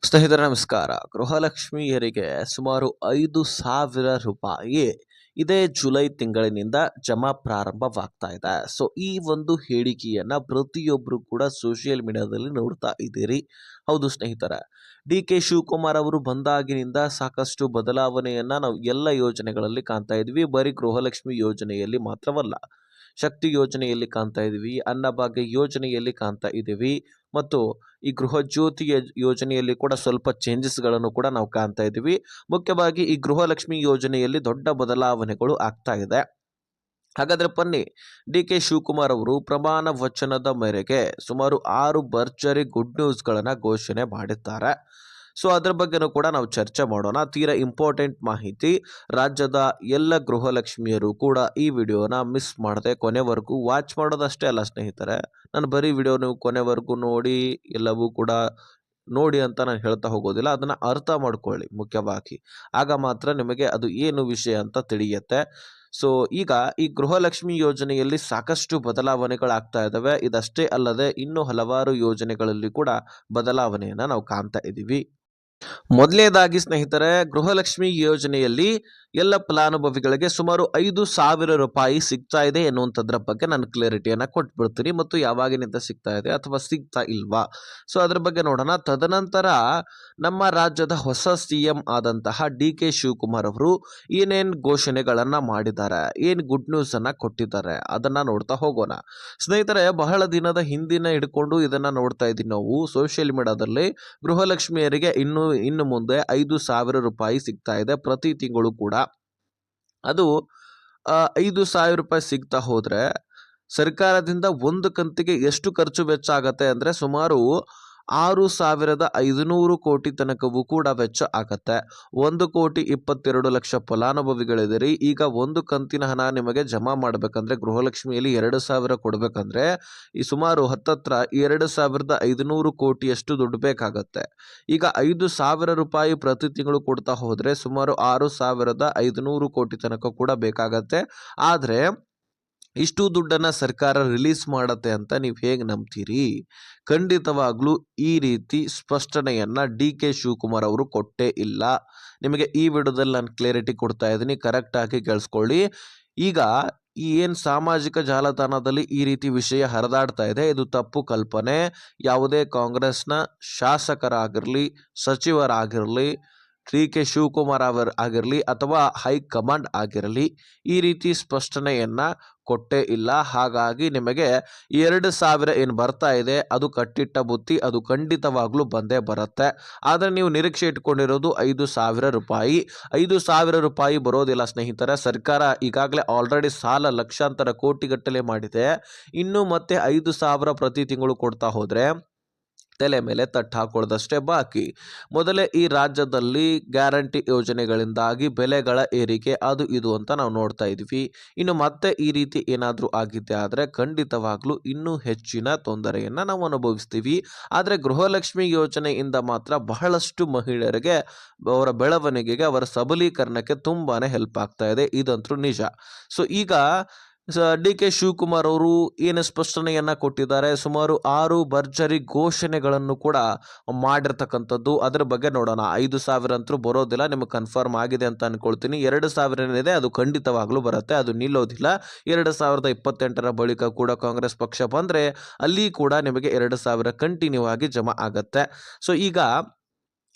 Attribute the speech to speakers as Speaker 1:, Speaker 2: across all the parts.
Speaker 1: ಸ್ನೇಹಿತರೆ ನಮಸ್ಕಾರ. ಗೃಹಲಕ್ಷ್ಮಿಯರಿಗೆ ಸುಮಾರು 5,000 ರೂಪಾಯಿ ಇದೇ ಜುಲೈ ತಿಂಗಳಿನಿಂದ ಜಮಾ ಪ್ರಾರಂಭವಾಗ್ತಾ ಇದೆ. ಸೊ ಈ ಒಂದು ಹೇಳಿಕೆಯನ್ನ ಪ್ರತಿಯೊಬ್ಬರು ಕೂಡ ಸೋಷಿಯಲ್ ಮೀಡಿಯಾದಲ್ಲಿ ನೋಡ್ತಾ ಇದ್ದೀರಿ. ಹೌದು ಸ್ನೇಹಿತರೆ, ಡಿ ಕೆ ಶಿವಕುಮಾರ್ ಅವರು ಬಂದಾಗಿನಿಂದ ಸಾಕಷ್ಟು ಬದಲಾವಣೆಯನ್ನ ನಾವು ಎಲ್ಲ ಯೋಜನೆಗಳಲ್ಲಿ ಕಾಣ್ತಾ ಇದ್ವಿ. ಬರೀ ಗೃಹಲಕ್ಷ್ಮಿ ಯೋಜನೆಯಲ್ಲಿ ಮಾತ್ರವಲ್ಲ, ಶಕ್ತಿ ಯೋಜನೆಯಲ್ಲಿ ಕಾಣ್ತಾ ಇದೀವಿ, ಅನ್ನಭಾಗ್ಯ ಯೋಜನೆಯಲ್ಲಿ ಕಾಣ್ತಾ ಇದ್ದೀವಿ, ಮತ್ತು ಈ ಗೃಹ ಜ್ಯೋತಿ ಯೋಜನೆಯಲ್ಲಿ ಕೂಡ ಸ್ವಲ್ಪ ಚೇಂಜಸ್ಗಳನ್ನು ಕೂಡ ನಾವು ಕಾಣ್ತಾ ಇದ್ದೀವಿ. ಮುಖ್ಯವಾಗಿ ಈ ಗೃಹಲಕ್ಷ್ಮಿ ಯೋಜನೆಯಲ್ಲಿ ದೊಡ್ಡ ಬದಲಾವಣೆಗಳು ಆಗ್ತಾ ಇದೆ. ಹಾಗಾದ್ರೆ ಬನ್ನಿ, ಡಿ ಕೆ ಶಿವಕುಮಾರ್ ಅವರು ಪ್ರಮಾಣ ವಚನದ ಮೇರೆಗೆ ಸುಮಾರು 6 ಭರ್ಜರಿ ಗುಡ್ ನ್ಯೂಸ್ಗಳನ್ನ ಘೋಷಣೆ ಮಾಡಿದ್ದಾರೆ. ಸೊ ಅದ್ರ ಬಗ್ಗೆನೂ ಕೂಡ ನಾವು ಚರ್ಚೆ ಮಾಡೋಣ. ತೀರಾ ಇಂಪಾರ್ಟೆಂಟ್ ಮಾಹಿತಿ. ರಾಜ್ಯದ ಎಲ್ಲ ಗೃಹಲಕ್ಷ್ಮಿಯರು ಕೂಡ ಈ ವಿಡಿಯೋನ ಮಿಸ್ ಮಾಡದೆ ಕೊನೆವರೆಗೂ ವಾಚ್ ಮಾಡೋದಷ್ಟೇ ಅಲ್ಲ ಸ್ನೇಹಿತರೆ, ನಾನು ಬರೀ ವಿಡಿಯೋ ನೀವು ಕೊನೆವರೆಗೂ ನೋಡಿ ಎಲ್ಲವೂ ಕೂಡ ನೋಡಿ ಅಂತ ನಾನು ಹೇಳ್ತಾ ಹೋಗೋದಿಲ್ಲ, ಅದನ್ನ ಅರ್ಥ ಮಾಡ್ಕೊಳ್ಳಿ ಮುಖ್ಯವಾಗಿ. ಆಗ ಮಾತ್ರ ನಿಮಗೆ ಅದು ಏನು ವಿಷಯ ಅಂತ ತಿಳಿಯುತ್ತೆ. ಸೊ ಈಗ ಈ ಗೃಹಲಕ್ಷ್ಮಿ ಯೋಜನೆಯಲ್ಲಿ ಸಾಕಷ್ಟು ಬದಲಾವಣೆಗಳಾಗ್ತಾ ಇದ್ದಾವೆ. ಇದಷ್ಟೇ ಅಲ್ಲದೆ ಇನ್ನೂ ಹಲವಾರು ಯೋಜನೆಗಳಲ್ಲಿ ಕೂಡ ಬದಲಾವಣೆಯನ್ನ ನಾವು ಕಾಣ್ತಾ ಇದ್ದೀವಿ. ಮೊದಲನೇದಾಗಿ ಸ್ನೇಹಿತರೆ, ಗೃಹಲಕ್ಷ್ಮಿ ಯೋಜನೆಯಲ್ಲಿ ಎಲ್ಲ ಫಲಾನುಭವಿಗಳಿಗೆ ಸುಮಾರು 5,000 ರೂಪಾಯಿ ಸಿಗ್ತಾ ಇದೆ ಎನ್ನುವಂಥದ್ರ ಬಗ್ಗೆ ನಾನು ಕ್ಲಾರಿಟಿಯನ್ನ ಕೊಟ್ಬಿಡ್ತೀನಿ, ಮತ್ತು ಯಾವಾಗಿನಿಂದ ಸಿಗ್ತಾ ಇದೆ ಅಥವಾ ಸಿಗ್ತಾ ಇಲ್ವಾ, ಸೊ ಅದ್ರ ಬಗ್ಗೆ ನೋಡೋಣ. ತದನಂತರ ನಮ್ಮ ರಾಜ್ಯದ ಹೊಸ CM ಆದಂತಹ ಡಿ ಕೆ ಶಿವಕುಮಾರ್ ಅವರು ಏನೇನ್ ಘೋಷಣೆಗಳನ್ನ ಮಾಡಿದ್ದಾರೆ, ಏನ್ ಗುಡ್ ನ್ಯೂಸ್ ಅನ್ನ ಕೊಟ್ಟಿದ್ದಾರೆ ಅದನ್ನ ನೋಡ್ತಾ ಹೋಗೋಣ. ಸ್ನೇಹಿತರೆ, ಬಹಳ ದಿನದ ಹಿಂದಿನ ಹಿಡ್ಕೊಂಡು ಇದನ್ನ ನೋಡ್ತಾ ಇದ್ದೀವಿ ನಾವು ಸೋಷಿಯಲ್ ಮೀಡಿಯಾದಲ್ಲಿ. ಗೃಹಲಕ್ಷ್ಮಿಯರಿಗೆ ಇನ್ನು ಮುಂದೆ 5,000 ರೂಪಾಯಿ ಸಿಗ್ತಾ ಇದೆ ಪ್ರತಿ ತಿಂಗಳು ಕೂಡ. ಅದು 5,000 ರೂಪಾಯಿ ಸಿಗ್ತಾ ಹೋದ್ರೆ ಸರ್ಕಾರದಿಂದ ಒಂದು ಕಂತಿಗೆ ಎಷ್ಟು ಖರ್ಚು ವೆಚ್ಚ ಆಗತ್ತೆ ಅಂದ್ರೆ ಸುಮಾರು 6,500 ಕೋಟಿ ತನಕವೂ ಕೂಡ ವೆಚ್ಚ ಆಗತ್ತೆ. 1,22,00,000 ಫಲಾನುಭವಿಗಳಿದ್ದೀರಿ. ಈಗ ಒಂದು ಕಂತಿನ ಹಣ ನಿಮಗೆ ಜಮಾ ಮಾಡ್ಬೇಕಂದ್ರೆ, ಗೃಹಲಕ್ಷ್ಮಿಯಲ್ಲಿ 2,000 ಕೊಡ್ಬೇಕಂದ್ರೆ ಈ ಸುಮಾರು ಹತ್ತತ್ರ 2,500 ಕೋಟಿಯಷ್ಟು ದುಡ್ಡು ಬೇಕಾಗತ್ತೆ. ಈಗ 5,000 ರೂಪಾಯಿ ಪ್ರತಿ ತಿಂಗಳು ಕೊಡ್ತಾ ಹೋದ್ರೆ ಸುಮಾರು 6,500 ಕೋಟಿ ತನಕ ಕೂಡ ಬೇಕಾಗತ್ತೆ. ಆದ್ರೆ ಇಷ್ಟು ದುಡ್ಡನ್ನ ಸರ್ಕಾರ ರಿಲೀಸ್ ಮಾಡತ್ತೆ ಅಂತ ನೀವು ಹೇಗೆ ನಂಬ್ತೀರಿ? ಖಂಡಿತವಾಗ್ಲೂ ಈ ರೀತಿ ಸ್ಪಷ್ಟನೆಯನ್ನ ಡಿ ಕೆ ಶಿವಕುಮಾರ್ ಅವರು ಕೊಟ್ಟೇ ಇಲ್ಲ. ನಿಮಗೆ ಈ ವಿಡಿಯೋದಲ್ಲಿ ನಾನು ಕ್ಲಾರಿಟಿ ಕೊಡ್ತಾ ಇದ್ದೀನಿ, ಕರೆಕ್ಟ್ ಆಗಿ ಕೇಳಿಸ್ಕೊಳ್ಳಿ. ಈಗ ಈ ಏನ್ ಸಾಮಾಜಿಕ ಜಾಲತಾಣದಲ್ಲಿ ಈ ರೀತಿ ವಿಷಯ ಹರಿದಾಡ್ತಾ ಇದೆ, ಇದು ತಪ್ಪು ಕಲ್ಪನೆ. ಯಾವುದೇ ಕಾಂಗ್ರೆಸ್ನ ಶಾಸಕರಾಗಿರ್ಲಿ, ಸಚಿವರಾಗಿರ್ಲಿ, ಡಿ ಕೆ ಶಿವಕುಮಾರ್ ಆಗಿರಲಿ ಅಥವಾ ಹೈಕಮಾಂಡ್ ಆಗಿರಲಿ ಈ ರೀತಿ ಸ್ಪಷ್ಟನೆಯನ್ನ ಕೊಟ್ಟೇ ಇಲ್ಲ. ಹಾಗಾಗಿ ನಿಮಗೆ 2,000 ಏನು ಬರ್ತಾ ಇದೆ ಅದು ಕಟ್ಟಿಟ್ಟ ಬುತ್ತಿ, ಅದು ಖಂಡಿತವಾಗ್ಲೂ ಬಂದೇ ಬರುತ್ತೆ. ಆದರೆ ನೀವು ನಿರೀಕ್ಷೆ ಇಟ್ಕೊಂಡಿರೋದು 5,000 ರೂಪಾಯಿ. 5,000 ರೂಪಾಯಿ ಬರೋದಿಲ್ಲ ಸ್ನೇಹಿತರೆ. ಸರ್ಕಾರ ಈಗಾಗಲೇ ಆಲ್ರೆಡಿ ಸಾಲ ಲಕ್ಷಾಂತರ ಕೋಟಿಗಟ್ಟಲೆ ಮಾಡಿದೆ. ಇನ್ನು ಮತ್ತೆ 5,000 ಪ್ರತಿ ತಿಂಗಳು ಕೊಡ್ತಾ ಹೋದ್ರೆ ತಲೆ ಮೇಲೆ ತಟ್ಟು ಹಾಕೊಳ್ಳೋದಷ್ಟೇ ಬಾಕಿ. ಮೊದಲೇ ಈ ರಾಜ್ಯದಲ್ಲಿ ಗ್ಯಾರಂಟಿ ಯೋಜನೆಗಳಿಂದಾಗಿ ಬೆಲೆಗಳ ಏರಿಕೆ ಅದು ಇದು ಅಂತ ನಾವು ನೋಡ್ತಾ ಇದ್ವಿ. ಇನ್ನು ಮತ್ತೆ ಈ ರೀತಿ ಏನಾದರೂ ಆಗಿದ್ದೆ ಆದರೆ ಖಂಡಿತವಾಗ್ಲೂ ಇನ್ನೂ ಹೆಚ್ಚಿನ ತೊಂದರೆಯನ್ನು ನಾವು ಅನುಭವಿಸ್ತೀವಿ. ಆದರೆ ಗೃಹಲಕ್ಷ್ಮಿ ಯೋಜನೆಯಿಂದ ಮಾತ್ರ ಬಹಳಷ್ಟು ಮಹಿಳೆಯರಿಗೆ ಅವರ ಬೆಳವಣಿಗೆಗೆ, ಅವರ ಸಬಲೀಕರಣಕ್ಕೆ ತುಂಬಾನೇ ಹೆಲ್ಪ್ ಆಗ್ತಾ ಇದೆ, ಇದಂತೂ ನಿಜ. ಸೊ ಈಗ ಡಿ ಕೆ ಶಿವಕುಮಾರ್ ಅವರು ಏನು ಸ್ಪಷ್ಟನೆಯನ್ನ ಕೊಟ್ಟಿದ್ದಾರೆ, ಸುಮಾರು 6 ಭರ್ಜರಿ ಘೋಷಣೆಗಳನ್ನು ಕೂಡ ಮಾಡಿರ್ತಕ್ಕಂಥದ್ದು. ಅದರ ಬಗ್ಗೆ ನೋಡೋಣ. 5,000 ಅಂತೂ ಬರೋದಿಲ್ಲ, ನಿಮಗೆ ಕನ್ಫರ್ಮ್ ಆಗಿದೆ ಅಂತ ಅನ್ಕೊಳ್ತೀನಿ. 2,000 ಏನಿದೆ ಅದು ಖಂಡಿತವಾಗ್ಲೂ ಬರುತ್ತೆ, ಅದು ನಿಲ್ಲೋದಿಲ್ಲ. 2028 ಬಳಿಕ ಕೂಡ ಕಾಂಗ್ರೆಸ್ ಪಕ್ಷ ಬಂದ್ರೆ ಅಲ್ಲಿ ಕೂಡ ನಿಮಗೆ 2,000 ಕಂಟಿನ್ಯೂ ಆಗಿ ಜಮಾ ಆಗತ್ತೆ. ಸೊ ಈಗ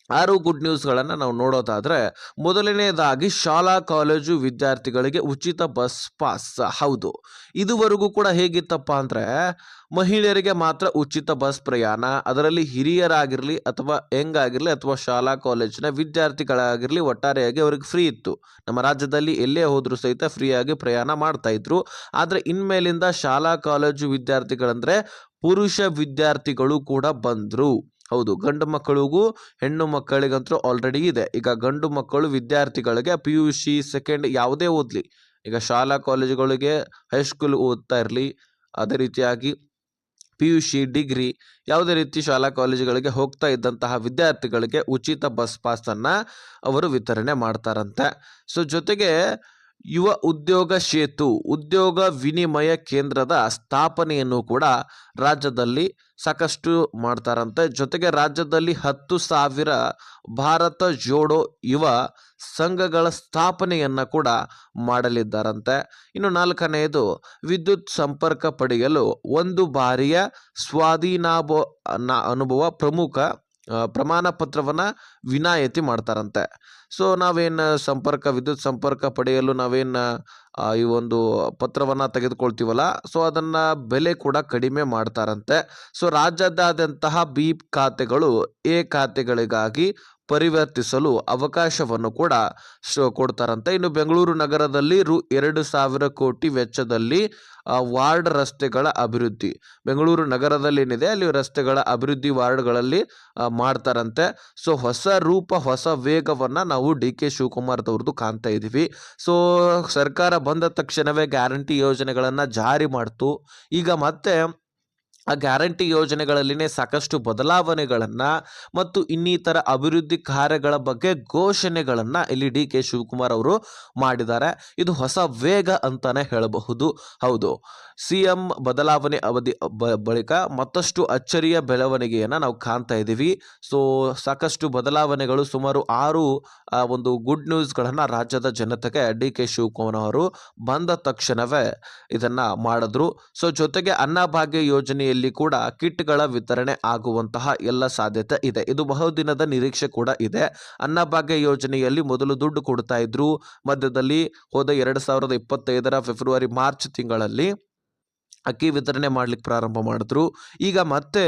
Speaker 1: 6 ಗುಡ್ ನ್ಯೂಸ್ಗಳನ್ನು ನಾವು ನೋಡೋದಾದ್ರೆ, ಮೊದಲನೇದಾಗಿ ಶಾಲಾ ಕಾಲೇಜು ವಿದ್ಯಾರ್ಥಿಗಳಿಗೆ ಉಚಿತ ಬಸ್ ಪಾಸ್. ಹೌದು, ಇದುವರೆಗೂ ಕೂಡ ಹೇಗಿತ್ತಪ್ಪ ಅಂದ್ರೆ ಮಹಿಳೆಯರಿಗೆ ಮಾತ್ರ ಉಚಿತ ಬಸ್ ಪ್ರಯಾಣ, ಅದರಲ್ಲಿ ಹಿರಿಯರಾಗಿರ್ಲಿ ಅಥವಾ ಹೆಂಗಾಗಿರ್ಲಿ ಅಥವಾ ಶಾಲಾ ಕಾಲೇಜಿನ ವಿದ್ಯಾರ್ಥಿಗಳಾಗಿರ್ಲಿ ಒಟ್ಟಾರೆಯಾಗಿ ಅವ್ರಿಗೆ ಫ್ರೀ ಇತ್ತು. ನಮ್ಮ ರಾಜ್ಯದಲ್ಲಿ ಎಲ್ಲೇ ಹೋದ್ರೂ ಸಹಿತ ಫ್ರೀಯಾಗಿ ಪ್ರಯಾಣ ಮಾಡ್ತಾ ಇದ್ರು. ಆದ್ರೆ ಇನ್ಮೇಲಿಂದ ಶಾಲಾ ಕಾಲೇಜು ವಿದ್ಯಾರ್ಥಿಗಳಂದ್ರೆ ಪುರುಷ ವಿದ್ಯಾರ್ಥಿಗಳು ಕೂಡ ಬಂದ್ರು. ಹೌದು, ಗಂಡು ಮಕ್ಕಳಿಗೂ ಹೆಣ್ಣು ಮಕ್ಕಳಿಗಂತೂ ಆಲ್ರೆಡಿ ಇದೆ. ಈಗ ಗಂಡು ಮಕ್ಕಳು ವಿದ್ಯಾರ್ಥಿಗಳಿಗೆ PUC ಸೆಕೆಂಡ್ ಯಾವುದೇ ಓದ್ಲಿ, ಈಗ ಶಾಲಾ ಕಾಲೇಜುಗಳಿಗೆ ಹೈಸ್ಕೂಲ್ ಓದ್ತಾ ಇರಲಿ, ಅದೇ ರೀತಿಯಾಗಿ PUC ಡಿಗ್ರಿ ಯಾವುದೇ ರೀತಿ ಶಾಲಾ ಕಾಲೇಜುಗಳಿಗೆ ಹೋಗ್ತಾ ಇದ್ದಂತಹ ವಿದ್ಯಾರ್ಥಿಗಳಿಗೆ ಉಚಿತ ಬಸ್ ಪಾಸ್ ಅನ್ನ ಅವರು ವಿತರಣೆ ಮಾಡ್ತಾರಂತೆ. ಸೊ ಜೊತೆಗೆ ಯುವ ಉದ್ಯೋಗ ಸೇತು ಉದ್ಯೋಗ ವಿನಿಮಯ ಕೇಂದ್ರದ ಸ್ಥಾಪನೆಯನ್ನು ಕೂಡ ರಾಜ್ಯದಲ್ಲಿ ಸಾಕಷ್ಟು ಮಾಡ್ತಾರಂತೆ. ಜೊತೆಗೆ ರಾಜ್ಯದಲ್ಲಿ 10,000 ಭಾರತ ಜೋಡೋ ಯುವ ಸಂಘಗಳ ಸ್ಥಾಪನೆಯನ್ನ ಕೂಡ ಮಾಡಲಿದ್ದಾರಂತೆ. ಇನ್ನು 4ನೇದು ವಿದ್ಯುತ್ ಸಂಪರ್ಕ ಪಡೆಯಲು 1 ಬಾರಿಯ ಅನುಭವ ಪ್ರಮುಖ ಪ್ರಮಾಣ ಪತ್ರವನ್ನ ವಿನಾಯಿತಿ ಮಾಡ್ತಾರಂತೆ. ಸೊ ನಾವೇನು ವಿದ್ಯುತ್ ಸಂಪರ್ಕ ಪಡೆಯಲು ನಾವೇನು ಈ ಒಂದು ಪತ್ರವನ್ನ ತೆಗೆದುಕೊಳ್ತೀವಲ್ಲ, ಸೊ ಅದನ್ನ ಬೆಲೆ ಕೂಡ ಕಡಿಮೆ ಮಾಡ್ತಾರಂತೆ. ಸೊ ರಾಜ್ಯದಾದ್ಯಂತಹ ಬಿ ಖಾತೆಗಳು ಎ ಖಾತೆಗಳಿಗಾಗಿ ಪರಿವರ್ತಿಸಲು ಅವಕಾಶವನ್ನು ಕೂಡ ಕೊಡ್ತಾರಂತೆ. ಇನ್ನು ಬೆಂಗಳೂರು ನಗರದಲ್ಲಿ ರು 2,000 ಕೋಟಿ ವೆಚ್ಚದಲ್ಲಿ ವಾರ್ಡ್ ರಸ್ತೆಗಳ ಅಭಿವೃದ್ಧಿ, ಬೆಂಗಳೂರು ನಗರದಲ್ಲಿ ಏನಿದೆ ಅಲ್ಲಿ ರಸ್ತೆಗಳ ಅಭಿವೃದ್ಧಿ ವಾರ್ಡ್ಗಳಲ್ಲಿ ಮಾಡ್ತಾರಂತೆ. ಸೊ ಹೊಸ ರೂಪ ಹೊಸ ವೇಗವನ್ನ ನಾವು ಡಿ.ಕೆ. ಶಿವಕುಮಾರ್ ಅವ್ರದ್ದು ಕಾಣ್ತಾ ಇದೀವಿ. ಸೊ ಸರ್ಕಾರ ಬಂದ ತಕ್ಷಣವೇ ಗ್ಯಾರಂಟಿ ಯೋಜನೆಗಳನ್ನ ಜಾರಿ ಮಾಡ್ತು. ಈಗ ಮತ್ತೆ ಆ ಗ್ಯಾರಂಟಿ ಯೋಜನೆಗಳಲ್ಲಿನೇ ಸಾಕಷ್ಟು ಬದಲಾವಣೆಗಳನ್ನ ಮತ್ತು ಇನ್ನಿತರ ಅಭಿವೃದ್ಧಿ ಕಾರ್ಯಗಳ ಬಗ್ಗೆ ಘೋಷಣೆಗಳನ್ನ ಇಲ್ಲಿ ಡಿ.ಕೆ. ಶಿವಕುಮಾರ್ ಅವರು ಮಾಡಿದ್ದಾರೆ. ಇದು ಹೊಸ ವೇಗ ಅಂತಾನೆ ಹೇಳಬಹುದು. ಹೌದು, ಸಿಎಂ ಬದಲಾವಣೆ ಅವಧಿ ಬಳಿಕ ಮತ್ತಷ್ಟು ಅಚ್ಚರಿಯ ಬೆಳವಣಿಗೆಯನ್ನ ನಾವು ಕಾಣ್ತಾ ಇದ್ದೀವಿ. ಸೊ ಸಾಕಷ್ಟು ಬದಲಾವಣೆಗಳು, ಸುಮಾರು 6 ಒಂದು ಗುಡ್ ನ್ಯೂಸ್ಗಳನ್ನ ರಾಜ್ಯದ ಜನತೆಗೆ ಡಿ.ಕೆ. ಶಿವಕುಮಾರ್ ಅವರು ಬಂದ ತಕ್ಷಣವೇ ಇದನ್ನ ಮಾಡಿದ್ರು. ಸೊ ಜೊತೆಗೆ ಅನ್ನಭಾಗ್ಯ ಯೋಜನೆ ಕೂಡ ಕಿಟ್ಗಳ ವಿತರಣೆ ಆಗುವಂತಹ ಎಲ್ಲ ಸಾಧ್ಯತೆ ಇದೆ. ಇದು ಬಹುದಿನದ ನಿರೀಕ್ಷೆ ಕೂಡ ಇದೆ. ಅನ್ನಭಾಗ್ಯ ಯೋಜನೆಯಲ್ಲಿ ಮೊದಲು ದುಡ್ಡು ಕೊಡ್ತಾ ಇದ್ರು, ಮಧ್ಯದಲ್ಲಿ ಹೋದ 2025 ಫೆಬ್ರವರಿ ಮಾರ್ಚ್ ತಿಂಗಳಲ್ಲಿ ಅಕ್ಕಿ ವಿತರಣೆ ಮಾಡ್ಲಿಕ್ಕೆ ಪ್ರಾರಂಭ ಮಾಡಿದ್ರು. ಈಗ ಮತ್ತೆ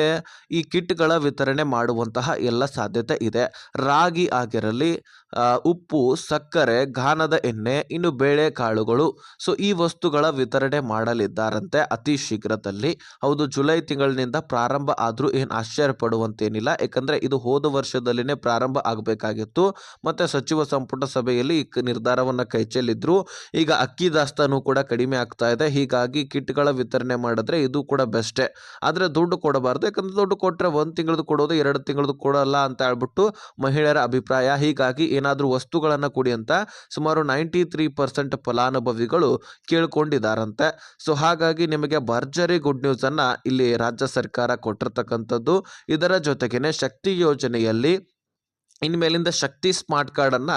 Speaker 1: ಈ ಕಿಟ್ಗಳ ವಿತರಣೆ ಮಾಡುವಂತಹ ಎಲ್ಲ ಸಾಧ್ಯತೆ ಇದೆ. ರಾಗಿ ಆಗಿರಲಿ, ಉಪ್ಪು, ಸಕ್ಕರೆ, ಗಾಣದ ಎಣ್ಣೆ, ಇನ್ನು ಬೇಳೆಕಾಳುಗಳು, ಸೊ ಈ ವಸ್ತುಗಳ ವಿತರಣೆ ಮಾಡಲಿದ್ದಾರಂತೆ ಅತಿ ಶೀಘ್ರದಲ್ಲಿ. ಹೌದು, ಜುಲೈ ತಿಂಗಳಿನಿಂದ ಪ್ರಾರಂಭ ಆದ್ರೂ ಏನು ಆಶ್ಚರ್ಯ ಪಡುವಂತೇನಿಲ್ಲ. ಯಾಕಂದ್ರೆ ಇದು ಹೋದ ವರ್ಷದಲ್ಲಿನೇ ಪ್ರಾರಂಭ ಆಗಬೇಕಾಗಿತ್ತು. ಮತ್ತೆ ಸಚಿವ ಸಂಪುಟ ಸಭೆಯಲ್ಲಿ ನಿರ್ಧಾರವನ್ನ ಕೈಚೆಲ್ಲಿದ್ರು. ಈಗ ಅಕ್ಕಿ ದಾಸ್ತಾನು ಕೂಡ ಕಡಿಮೆ ಆಗ್ತಾ ಇದೆ. ಹೀಗಾಗಿ ಕಿಟ್ಗಳ ವಿತರಣೆ ಮಾಡಿದ್ರೆ ಇದು ಕೂಡ ಬೆಸ್ಟೇ. ಆದ್ರೆ ದುಡ್ಡು ಕೊಡಬಾರ್ದು. ಯಾಕಂದ್ರೆ ದುಡ್ಡು ಕೊಟ್ರೆ 1 ತಿಂಗಳದ್ದು ಕೊಡೋದು, 2 ತಿಂಗಳದ್ದು ಕೊಡಲ್ಲ ಅಂತ ಹೇಳ್ಬಿಟ್ಟು ಮಹಿಳೆಯರ ಅಭಿಪ್ರಾಯ. ಹೀಗಾಗಿ ಏನಾದ್ರೂ ವಸ್ತುಗಳನ್ನ ಕೊಡಿ ಅಂತ ಸುಮಾರು 93% ಫಲಾನುಭವಿಗಳು ಕೇಳ್ಕೊಂಡಿದ್ದಾರಂತೆ. ಸೊ ಹಾಗಾಗಿ ನಿಮಗೆ ಭರ್ಜರಿ ಗುಡ್ ನ್ಯೂಸ್ ಅನ್ನ ಇಲ್ಲಿ ರಾಜ್ಯ ಸರ್ಕಾರ ಕೊಟ್ಟಿರ್ತಕ್ಕಂಥದ್ದು. ಇದರ ಜೊತೆಗೇನೆ ಶಕ್ತಿ ಯೋಜನೆಯಲ್ಲಿ ಇನ್ಮೇಲಿಂದ ಶಕ್ತಿ ಸ್ಮಾರ್ಟ್ ಕಾರ್ಡ್ ಅನ್ನ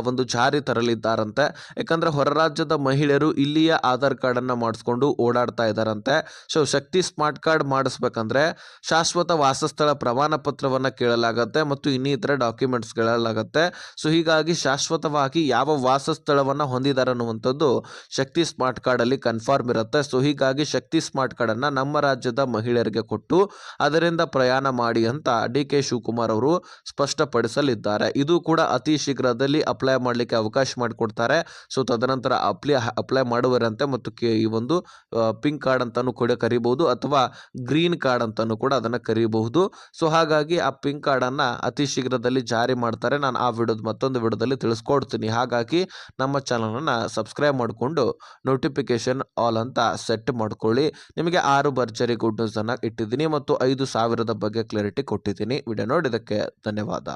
Speaker 1: ಒಂದು ಜಾರಿ ತರಲಿದ್ದಾರಂತೆ. ಯಾಕಂದ್ರೆ ಹೊರ ರಾಜ್ಯದ ಮಹಿಳೆಯರು ಇಲ್ಲಿಯ ಆಧಾರ್ ಕಾರ್ಡ್ ಅನ್ನ ಮಾಡಿಸ್ಕೊಂಡು ಓಡಾಡ್ತಾ ಇದ್ದಾರಂತೆ. ಸೊ ಶಕ್ತಿ ಸ್ಮಾರ್ಟ್ ಕಾರ್ಡ್ ಮಾಡಿಸ್ಬೇಕಂದ್ರೆ ಶಾಶ್ವತ ವಾಸಸ್ಥಳ ಪ್ರಮಾಣ ಪತ್ರವನ್ನ ಕೇಳಲಾಗತ್ತೆ ಮತ್ತು ಇನ್ನಿತರ ಡಾಕ್ಯುಮೆಂಟ್ಸ್ ಕೇಳಲಾಗತ್ತೆ. ಸೊ ಹೀಗಾಗಿ ಶಾಶ್ವತವಾಗಿ ಯಾವ ವಾಸಸ್ಥಳವನ್ನ ಹೊಂದಿದ್ದಾರೆ ಅನ್ನುವಂಥದ್ದು ಶಕ್ತಿ ಸ್ಮಾರ್ಟ್ ಕಾರ್ಡ್ ಅಲ್ಲಿ ಕನ್ಫರ್ಮ್ ಇರುತ್ತೆ. ಸೊ ಹೀಗಾಗಿ ಶಕ್ತಿ ಸ್ಮಾರ್ಟ್ ಕಾರ್ಡ್ ಅನ್ನ ನಮ್ಮ ರಾಜ್ಯದ ಮಹಿಳೆಯರಿಗೆ ಕೊಟ್ಟು ಅದರಿಂದ ಪ್ರಯಾಣ ಮಾಡಿ ಅಂತ ಡಿ.ಕೆ. ಶಿವಕುಮಾರ್ ಅವರು ಸ್ಪಷ್ಟಪಡಿಸಿದ್ದಾರೆ. ಇದು ಕೂಡ ಅತಿ ಶೀಘ್ರದಲ್ಲಿ ಅಪ್ಲೈ ಮಾಡಲಿಕ್ಕೆ ಅವಕಾಶ ಮಾಡಿಕೊಡ್ತಾರೆ. ಸೊ ತದನಂತರ ಅಪ್ಲೈ ಮಾಡುವರಂತೆ ಮತ್ತು ಈ ಒಂದು ಪಿಂಕ್ ಕಾರ್ಡ್ ಅಂತಾನು ಕೂಡ ಕರೀಬಹುದು ಅಥವಾ ಗ್ರೀನ್ ಕಾರ್ಡ್ ಅಂತಾನು ಕೂಡ ಅದನ್ನ ಕರೀಬಹುದು. ಸೊ ಹಾಗಾಗಿ ಆ ಪಿಂಕ್ ಕಾರ್ಡ್ ಅನ್ನ ಅತಿ ಶೀಘ್ರದಲ್ಲಿ ಜಾರಿ ಮಾಡ್ತಾರೆ. ನಾನು ಆ ಮತ್ತೊಂದು ವಿಡಿಯೋದಲ್ಲಿ ತಿಳಿಸ್ಕೊಡ್ತೀನಿ. ಹಾಗಾಗಿ ನಮ್ಮ ಚಾನಲ್ ಅನ್ನ ಸಬ್ಸ್ಕ್ರೈಬ್ ಮಾಡಿಕೊಂಡು ನೋಟಿಫಿಕೇಶನ್ ಆಲ್ ಅಂತ ಸೆಟ್ ಮಾಡ್ಕೊಳ್ಳಿ. ನಿಮಗೆ 6 ಭರ್ಜರಿ ಗುಡ್ ನ್ಯೂಸ್ ಅನ್ನ ಇಟ್ಟಿದ್ದೀನಿ ಮತ್ತು 5,000 ಬಗ್ಗೆ ಕ್ಲಾರಿಟಿ ಕೊಟ್ಟಿದ್ದೀನಿ. ವಿಡಿಯೋ ನೋಡಿದ್ದಕ್ಕೆ ಧನ್ಯವಾದ.